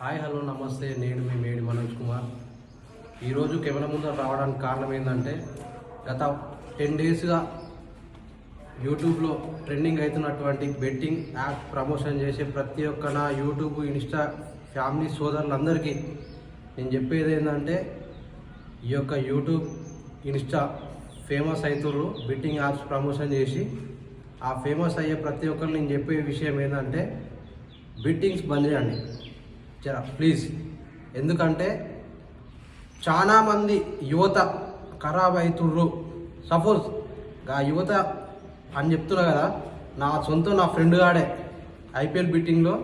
Hi hello నమస్తే, నేను మీ మేడి మనోజ్ కుమార్. ఈరోజు కెమెరా ముందు రావడానికి కారణం ఏంటంటే గత 10 డేస్గా యూట్యూబ్లో ట్రెండింగ్ అవుతున్నటువంటి బెట్టింగ్ యాప్ ప్రమోషన్ చేసే ప్రతి ఒక్క నా యూట్యూబ్ ఇన్స్టా ఫ్యామిలీ సోదరులందరికీ నేను చెప్పేది ఏంటంటే ఈ యొక్క యూట్యూబ్ ఇన్స్టా ఫేమస్ అవుతుర్రు బెట్టింగ్ యాప్స్ ప్రమోషన్ చేసి. ఆ ఫేమస్ అయ్యే ప్రతి ఒక్కరు నేను చెప్పే విషయం ఏంటంటే బెట్టింగ్స్ బంద్ చేయండి జరా ప్లీజ్. ఎందుకంటే చాలామంది యువత ఖరాబ్ అవుతుర్రు. సపోజ్ ఆ యువత అని చెప్తున్నా కదా, నా ఫ్రెండ్ గాడే ఐపీఎల్ బెట్టింగ్లో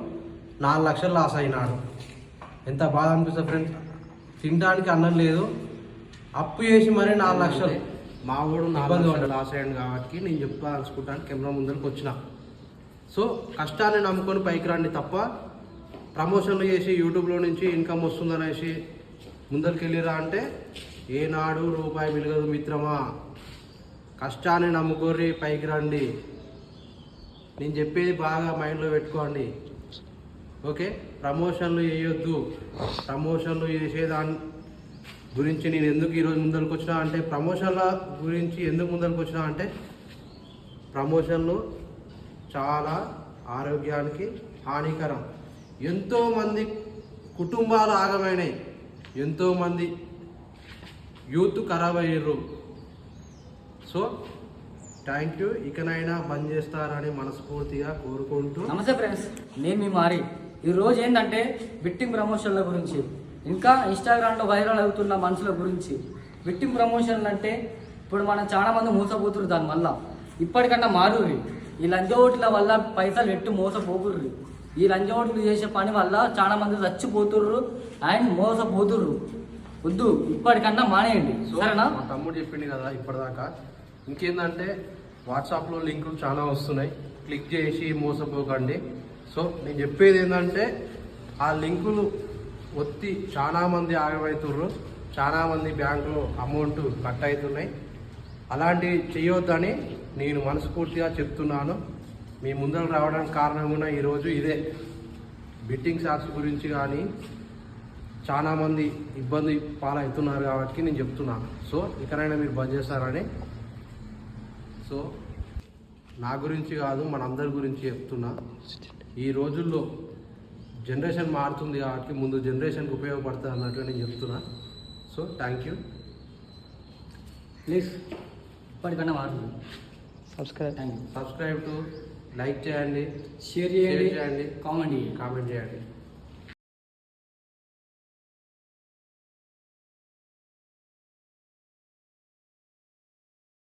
4 లక్షలు లాస్ అయినాడు. ఎంత బాధ అనిపిస్తుంది ఫ్రెండ్స్. తినడానికి అన్నం లేదు, అప్పు చేసి మరీ 4 లక్షలు. మా వాడు 4 లక్షలు లాస్ అయ్యాడు కాబట్టి నేను చెప్పాలనుకుంటాను కెమెరా ముందరికి వచ్చిన. సో కష్టాన్ని నమ్ముకొని పైకి రండి తప్ప ప్రమోషన్లు చేసి యూట్యూబ్లో నుంచి ఇన్కమ్ వస్తుందనేసి ముందరికి వెళ్ళిరా అంటే ఏనాడు రూపాయి మిలగదు మిత్రమా. కష్టాన్ని నమ్ముకోరి పైకి రండి. నేను చెప్పేది బాగా మైండ్లో పెట్టుకోండి, ఓకే? ప్రమోషన్లు చేయొద్దు. ప్రమోషన్లు చేసేదాని గురించి నేను ఎందుకు ఈరోజు ముందరికి వచ్చినా అంటే ప్రమోషన్ల గురించి ఎందుకు ముందరికి వచ్చినా అంటే ప్రమోషన్లు చాలా ఆరోగ్యానికి హానికరం. ఎంతోమంది కుటుంబాలు ఆగమైనాయి, ఎంతోమంది యూత్ ఖరాబ్ అయ్యారు. So thank you. ఇకనైనా బంద్ చేస్తారని మనస్ఫూర్తిగా కోరుకుంటూ. నమస్తే ఫ్రెండ్స్, నేను మీ మారి. ఈరోజు ఏంటంటే బెట్టింగ్ ప్రమోషన్ల గురించి, ఇంకా ఇన్స్టాగ్రామ్లో వైరల్ అవుతున్న మనుషుల గురించి. బెట్టింగ్ ప్రమోషన్లు అంటే ఇప్పుడు మనం చాలామంది మోసపోతున్నారు దానివల్ల. ఇప్పటికన్నా మారుర్రి. ఈ లంచోట్ల వల్ల పైసలు ఎట్టు మోసపోకుర్రి. ఈ లంచోట్లు చేసే పని వల్ల చాలామంది చచ్చిపోతుర్రు అండ్ మోసపోతుర్రు. వద్దు, ఇప్పటికన్నా మానేయండి, సరేనా? మా తమ్ముడు చెప్పింది కదా ఇప్పటిదాకా. ఇంకేందంటే వాట్సాప్లో లింకులు చాలా వస్తున్నాయి, క్లిక్ చేసి మోసపోకండి. సో నేను చెప్పేది ఏంటంటే ఆ లింకులు ఒత్తి చాలామంది ఆగమవుతుర్రు, చాలామంది బ్యాంకులో అమౌంట్ కట్ అవుతున్నాయి. అలాంటివి చేయొద్దని నేను మనస్ఫూర్తిగా చెప్తున్నాను. మీ ముందరకు రావడానికి కారణం కూడా ఈరోజు ఇదే. బెట్టింగ్ యాప్స్ గురించి కానీ చాలామంది ఇబ్బంది పాలవుతున్నారు కాబట్టి నేను చెప్తున్నాను. సో ఇకనైనా మీరు బంద్ చేస్తారని. సో నా గురించి కాదు, మనందరి గురించి చెప్తున్నా. ఈ రోజుల్లో జనరేషన్ మారుతుంది కాబట్టి ముందు జనరేషన్కి ఉపయోగపడుతుంది అన్నట్టు నేను చెప్తున్నా. So thank you. ప్లీజ్ ఇప్పటికన్నా మారుతుంది. సబ్స్క్రైబ్ టు లైక్ చేయండి, షేర్ చేయండి, కామెంట్ చేయండి. చేయండి.